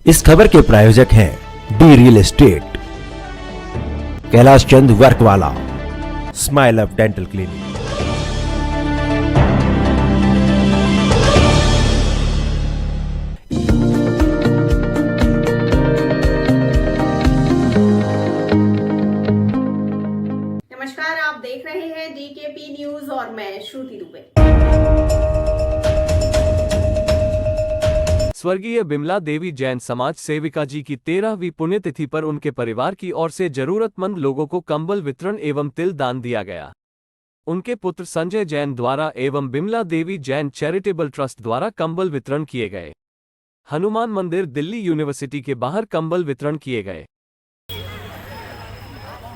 इस खबर के प्रायोजक हैं D real estate, Kailash Chand वर्कवाला, smile up dental clinic. नमस्कार, आप देख रहे हैं डीकेपी न्यूज और मैं श्रुति दुबे। स्वर्गीय बिमला देवी जैन समाज सेविका जी की 13वीं पुण्यतिथि पर उनके परिवार की ओर से जरूरतमंद लोगों को कंबल वितरण एवं तिल दान दिया गया। उनके पुत्र संजय जैन द्वारा एवं बिमला देवी जैन चैरिटेबल ट्रस्ट द्वारा कंबल वितरण किए गए। हनुमान मंदिर दिल्ली यूनिवर्सिटी के बाहर कंबल वितरण किए गए।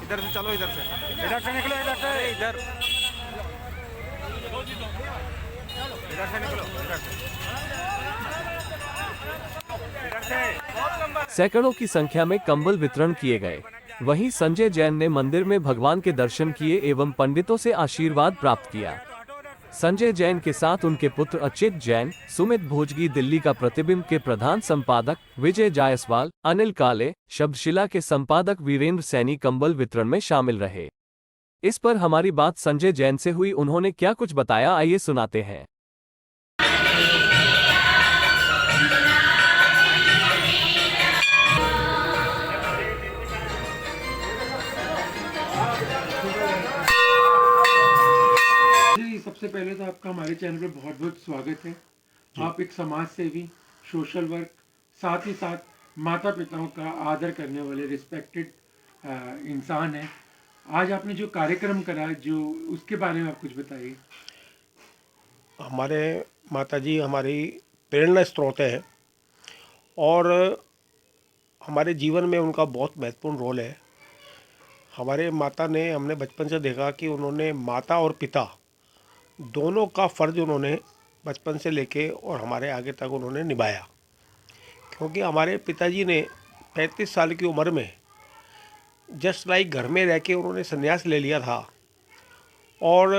इधर से चलो, इधर से निकलो, इधर से निकलो, इधर से। सैकड़ों की संख्या में कंबल वितरण किए गए। वहीं संजय जैन ने मंदिर में भगवान के दर्शन किए एवं पंडितों से आशीर्वाद प्राप्त किया। संजय जैन के साथ उनके पुत्र अचित जैन, सुमित भोजगी, दिल्ली का प्रतिबिंब के प्रधान संपादक विजय जायसवाल, अनिल काले, शब्दशिला के संपादक वीरेंद्र सैनी कंबल वितरण में शामिल रहे। इस पर हमारी बात संजय जैन से हुई, उन्होंने क्या कुछ बताया, आइए सुनाते हैं। सबसे पहले तो आपका हमारे चैनल पे बहुत बहुत स्वागत है। आप एक समाज सेवी, सोशल वर्क, साथ ही साथ माता पिताओं का आदर करने वाले रिस्पेक्टेड इंसान हैं। आज आपने जो कार्यक्रम करा, जो उसके बारे में आप कुछ बताइए। हमारे माताजी हमारी प्रेरणा स्रोत है और हमारे जीवन में उनका बहुत महत्वपूर्ण रोल है। हमारे माता ने, हमने बचपन से देखा कि उन्होंने माता और पिता दोनों का फ़र्ज उन्होंने बचपन से लेके और हमारे आगे तक उन्होंने निभाया। क्योंकि हमारे पिताजी ने 35 साल की उम्र में जस्ट लाइक घर में रह के उन्होंने संन्यास ले लिया था और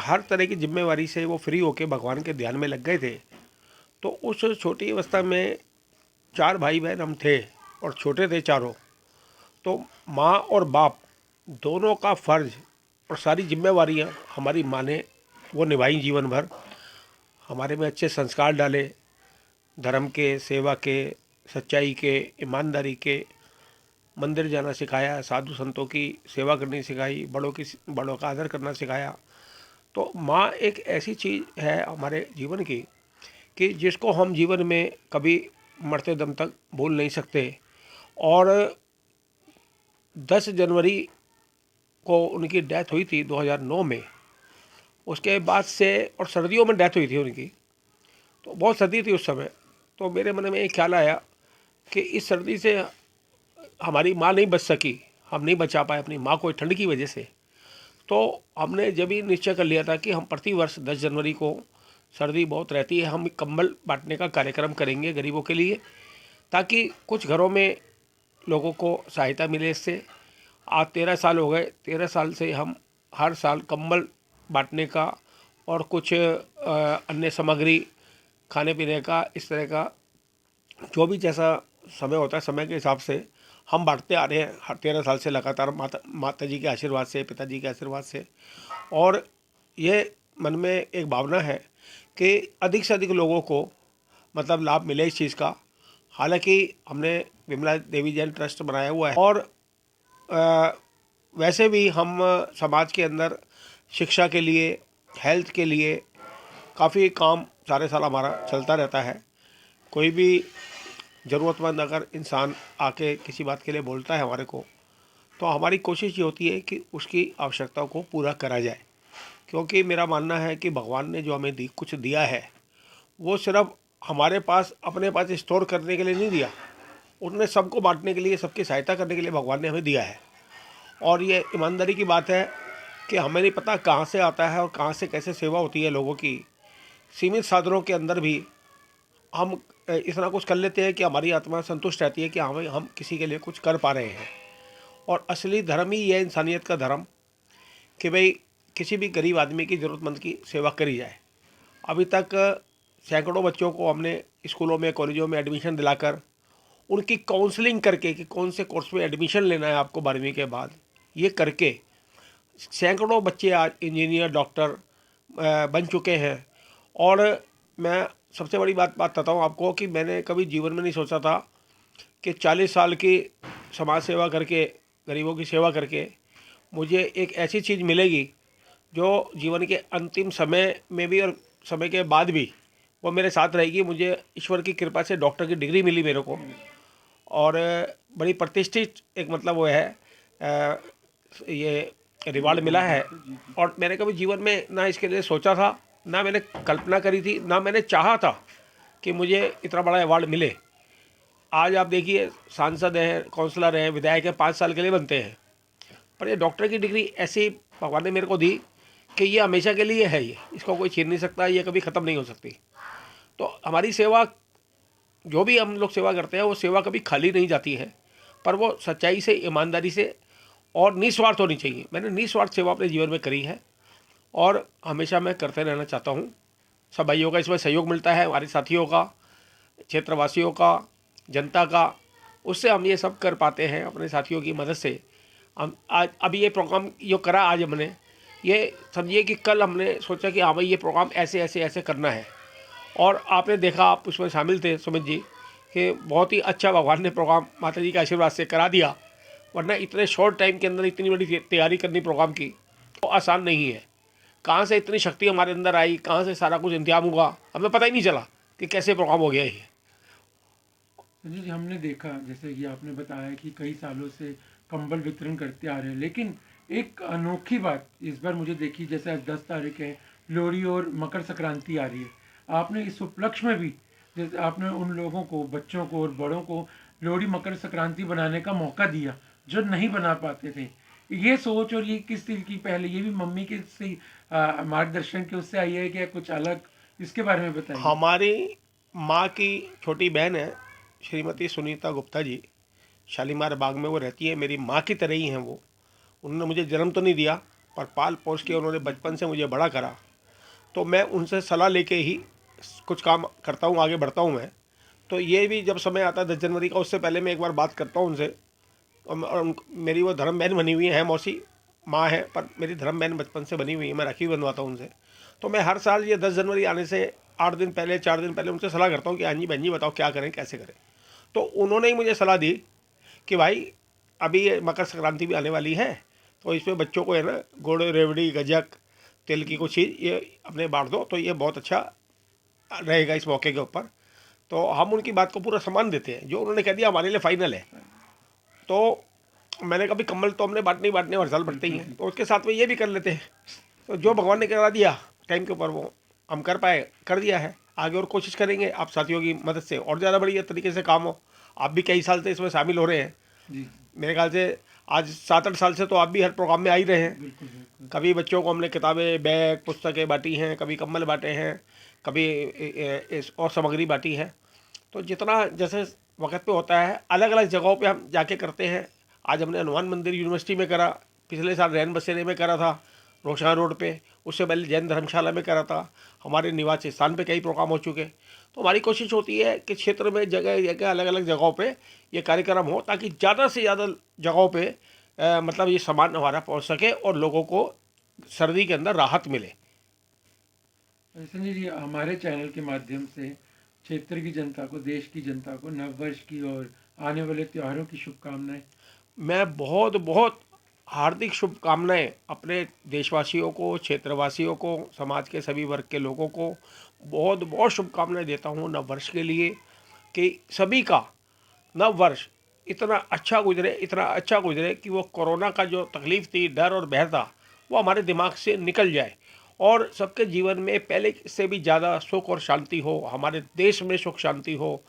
हर तरह की जिम्मेवारी से वो फ्री होके भगवान के ध्यान में लग गए थे। तो उस छोटी अवस्था में 4 भाई बहन हम थे और छोटे थे चारों। तो माँ और बाप दोनों का फ़र्ज और सारी जिम्मेवारियाँ हमारी माँ ने वो निभाई जीवन भर। हमारे में अच्छे संस्कार डाले, धर्म के, सेवा के, सच्चाई के, ईमानदारी के, मंदिर जाना सिखाया, साधु संतों की सेवा करनी सिखाई, बड़ों का आदर करना सिखाया। तो माँ एक ऐसी चीज़ है हमारे जीवन की कि जिसको हम जीवन में कभी मरते दम तक भूल नहीं सकते। और 10 जनवरी को उनकी डेथ हुई थी 2009 में। उसके बाद से, और सर्दियों में डेथ हुई थी उनकी, तो बहुत सर्दी थी उस समय। तो मेरे मन में एक ख्याल आया कि इस सर्दी से हमारी माँ नहीं बच सकी, हम नहीं बचा पाए अपनी माँ को ठंड की वजह से। तो हमने जब ही निश्चय कर लिया था कि हम प्रतिवर्ष 10 जनवरी को, सर्दी बहुत रहती है, हम कंबल बांटने का कार्यक्रम करेंगे गरीबों के लिए, ताकि कुछ घरों में लोगों को सहायता मिले इससे। आज 13 साल हो गए, 13 साल से हम हर साल कंबल बांटने का और कुछ अन्य सामग्री, खाने पीने का, इस तरह का जो भी जैसा समय होता है, समय के हिसाब से हम बांटते आ रहे हैं हर 13 साल से लगातार, माता जी के आशीर्वाद से, पिताजी के आशीर्वाद से। और ये मन में एक भावना है कि अधिक से अधिक लोगों को मतलब लाभ मिले इस चीज़ का। हालांकि हमने बिमला देवी जैन ट्रस्ट बनाया हुआ है और वैसे भी हम समाज के अंदर शिक्षा के लिए, हेल्थ के लिए काफ़ी काम सारे साल हमारा चलता रहता है। कोई भी ज़रूरतमंद अगर इंसान आके किसी बात के लिए बोलता है हमारे को, तो हमारी कोशिश ये होती है कि उसकी आवश्यकताओं को पूरा करा जाए। क्योंकि मेरा मानना है कि भगवान ने जो हमें कुछ दिया है, वो सिर्फ हमारे पास अपने पास स्टोर करने के लिए नहीं दिया, उन्होंने सबको बांटने के लिए, सबकी सहायता करने के लिए भगवान ने हमें दिया है। और ये ईमानदारी की बात है कि हमें नहीं पता कहाँ से आता है और कहाँ से कैसे सेवा होती है लोगों की। सीमित साधनों के अंदर भी हम इतना कुछ कर लेते हैं कि हमारी आत्मा संतुष्ट रहती है कि हम किसी के लिए कुछ कर पा रहे हैं। और असली धर्म ही है इंसानियत का धर्म कि भाई किसी भी गरीब आदमी की, ज़रूरतमंद की सेवा करी जाए। अभी तक सैकड़ों बच्चों को हमने स्कूलों में कॉलेजों में एडमिशन दिलाकर उनकी काउंसलिंग करके कि कौन से कोर्स में एडमिशन लेना है आपको 12वीं के बाद, ये करके सैकड़ों बच्चे आज इंजीनियर डॉक्टर बन चुके हैं। और मैं सबसे बड़ी बात बताता हूँ आपको कि मैंने कभी जीवन में नहीं सोचा था कि 40 साल की समाज सेवा करके, गरीबों की सेवा करके मुझे एक ऐसी चीज़ मिलेगी जो जीवन के अंतिम समय में भी और समय के बाद भी वो मेरे साथ रहेगी। मुझे ईश्वर की कृपा से डॉक्टर की डिग्री मिली मेरे को, और बड़ी प्रतिष्ठित एक मतलब वो है ये रिवार्ड मिला है। और मैंने कभी जीवन में ना इसके लिए सोचा था, ना मैंने कल्पना करी थी, ना मैंने चाहा था कि मुझे इतना बड़ा अवार्ड मिले। आज आप देखिए, सांसद हैं, काउंसलर हैं, विधायक हैं, 5 साल के लिए बनते हैं, पर ये डॉक्टर की डिग्री ऐसी भगवान ने मेरे को दी कि ये हमेशा के लिए है, ये इसको कोई छीन नहीं सकता, ये कभी ख़त्म नहीं हो सकती। तो हमारी सेवा, जो भी हम लोग सेवा करते हैं, वो सेवा कभी खाली नहीं जाती है, पर वो सच्चाई से, ईमानदारी से और निस्वार्थ होनी चाहिए। मैंने निस्वार्थ सेवा अपने जीवन में करी है और हमेशा मैं करते रहना चाहता हूँ। सब भाइयों का इसमें सहयोग मिलता है, हमारे साथियों का, क्षेत्रवासियों का, जनता का, उससे हम ये सब कर पाते हैं अपने साथियों की मदद से। हम आज अभी ये प्रोग्राम जो करा आज हमने, ये समझिए कि कल हमने सोचा कि हाँ भाई ये प्रोग्राम ऐसे ऐसे ऐसे करना है, और आपने देखा, आप उसमें शामिल थे सुमित जी, कि बहुत ही अच्छा भगवान ने प्रोग्राम माता जी के आशीर्वाद से करा दिया। वरना इतने शॉर्ट टाइम के अंदर इतनी बड़ी तैयारी करनी प्रोग्राम की तो आसान नहीं है। कहाँ से इतनी शक्ति हमारे अंदर आई, कहाँ से सारा कुछ इंतजाम हुआ, हमें पता ही नहीं चला कि कैसे प्रोग्राम हो गया ये। संजय जी, हमने देखा जैसे कि आपने बताया कि कई सालों से कंबल वितरण करते आ रहे हैं, लेकिन एक अनोखी बात इस बार मुझे देखी, जैसे आज 10 तारीख है, लोहड़ी और मकर संक्रांति आ रही है, आपने इस उपलक्ष्य में भी जैसे आपने उन लोगों को, बच्चों को और बड़ों को लोहड़ी मकर संक्रांति बनाने का मौका दिया जो नहीं बना पाते थे। ये सोच और ये किस तरह की, पहले ये भी मम्मी के से मार्गदर्शन के उससे आई है क्या कुछ अलग, इसके बारे में बताइए। हमारी माँ की छोटी बहन है श्रीमती सुनीता गुप्ता जी, शालीमार बाग में वो रहती है, मेरी माँ की तरह ही हैं वो। उन्होंने मुझे जन्म तो नहीं दिया, पर पाल पोस के उन्होंने बचपन से मुझे बड़ा करा। तो मैं उनसे सलाह लेके ही कुछ काम करता हूँ, आगे बढ़ता हूँ मैं। तो ये भी जब समय आता है 10 जनवरी का, उससे पहले मैं एक बार बात करता हूँ उनसे। और मेरी वो धर्म बहन बनी हुई है, मौसी माँ है, पर मेरी धर्म बहन बचपन से बनी हुई है, मैं राखी बनवाता हूँ उनसे। तो मैं हर साल ये 10 जनवरी आने से 8 दिन पहले, 4 दिन पहले उनसे सलाह करता हूँ कि हाँ जी बहन जी बताओ क्या करें, कैसे करें। तो उन्होंने ही मुझे सलाह दी कि भाई अभी ये मकर संक्रांति भी आने वाली है, तो इसमें बच्चों को है ना गुड़, रेवड़ी, गजक, तिल की कुछ चीज़ ये अपने बांट दो, तो ये बहुत अच्छा रहेगा इस मौके के ऊपर। तो हम उनकी बात को पूरा सम्मान देते हैं, जो उन्होंने कह दिया हमारे लिए फाइनल है। तो मैंने कभी कम्बल तो हमने बांटने हर साल बढ़ते ही हैं, तो उसके साथ में ये भी कर लेते हैं। तो जो भगवान ने करा दिया टाइम के ऊपर, वो हम कर पाए, कर दिया है। आगे और कोशिश करेंगे आप साथियों की मदद से और ज़्यादा बढ़िया तरीके से काम हो। आप भी कई साल से इसमें शामिल हो रहे हैं जी, मेरे ख्याल से आज 7-8 साल से, तो आप भी हर प्रोग्राम में आ ही रहे हैं। बिल्कुल बिल्कुल। कभी बच्चों को हमने किताबें, बैग, पुस्तकें बांटी हैं, कभी कम्बल बांटे हैं, कभी और सामग्री बांटी है। तो जितना जैसे वक्त पे होता है, अलग अलग जगहों पे हम जाके करते हैं। आज हमने हनुमान मंदिर यूनिवर्सिटी में करा, पिछले साल रैन बसेरे में करा था, रोशना रोड पे, उससे पहले जैन धर्मशाला में करा था, हमारे निवास स्थान पे कई प्रोग्राम हो चुके। तो हमारी कोशिश होती है कि क्षेत्र में जगह जगह अलग अलग जगहों पे ये कार्यक्रम हो, ताकि ज़्यादा से ज़्यादा जगहों पे मतलब ये सामान हमारा पहुंच सके और लोगों को सर्दी के अंदर राहत मिले। संजय जी, हमारे चैनल के माध्यम से क्षेत्र की जनता को, देश की जनता को नववर्ष की और आने वाले त्योहारों की शुभकामनाएं। मैं बहुत बहुत हार्दिक शुभकामनाएं अपने देशवासियों को, क्षेत्रवासियों को, समाज के सभी वर्ग के लोगों को बहुत बहुत शुभकामनाएं देता हूं नव वर्ष के लिए, कि सभी का नव वर्ष इतना अच्छा गुजरे कि वो कोरोना का जो तकलीफ़ थी, डर और भय था, वो हमारे दिमाग से निकल जाए और सबके जीवन में पहले से भी ज़्यादा सुख और शांति हो, हमारे देश में सुख शांति हो,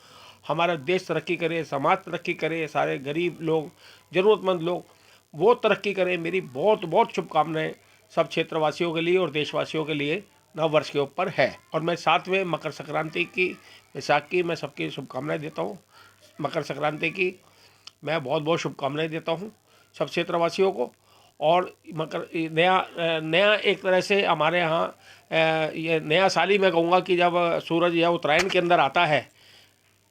हमारा देश तरक्की करे, समाज तरक्की करे, सारे गरीब लोग, ज़रूरतमंद लोग वो तरक्की करें। मेरी बहुत बहुत शुभकामनाएं सब क्षेत्रवासियों के लिए और देशवासियों के लिए नव वर्ष के ऊपर है। और मैं साथ में मकर संक्रांति की, वैसाख की मैं सबकी शुभकामनाएं देता हूँ। मकर संक्रांति की मैं बहुत बहुत शुभकामनाएं देता हूँ सब क्षेत्रवासियों को। और मकर नया एक तरह से हमारे यहाँ ये नया साल ही मैं कहूँगा कि जब सूरज या उत्तरायण के अंदर आता है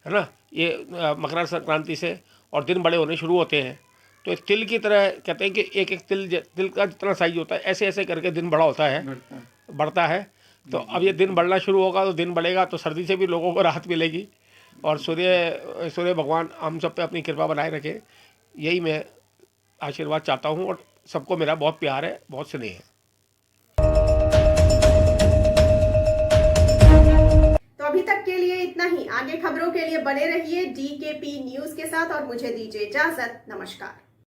ना, ये मकर संक्रांति से और दिन बड़े होने शुरू होते हैं, तो एक तिल की तरह कहते हैं कि एक एक तिल का जितना साइज होता है ऐसे ऐसे करके दिन बड़ा होता है, बढ़ता है। तो अब ये दिन बढ़ना शुरू होगा तो दिन बढ़ेगा तो सर्दी से भी लोगों को राहत मिलेगी और सूर्य भगवान हम सब पे अपनी कृपा बनाए रखे, यही मैं आशीर्वाद चाहता हूँ। और सबको मेरा बहुत प्यार है, बहुत स्नेह है। तो अभी तक के लिए इतना ही। आगे खबरों के लिए बने रहिए DKP न्यूज के साथ और मुझे दीजिए इजाजत। नमस्कार।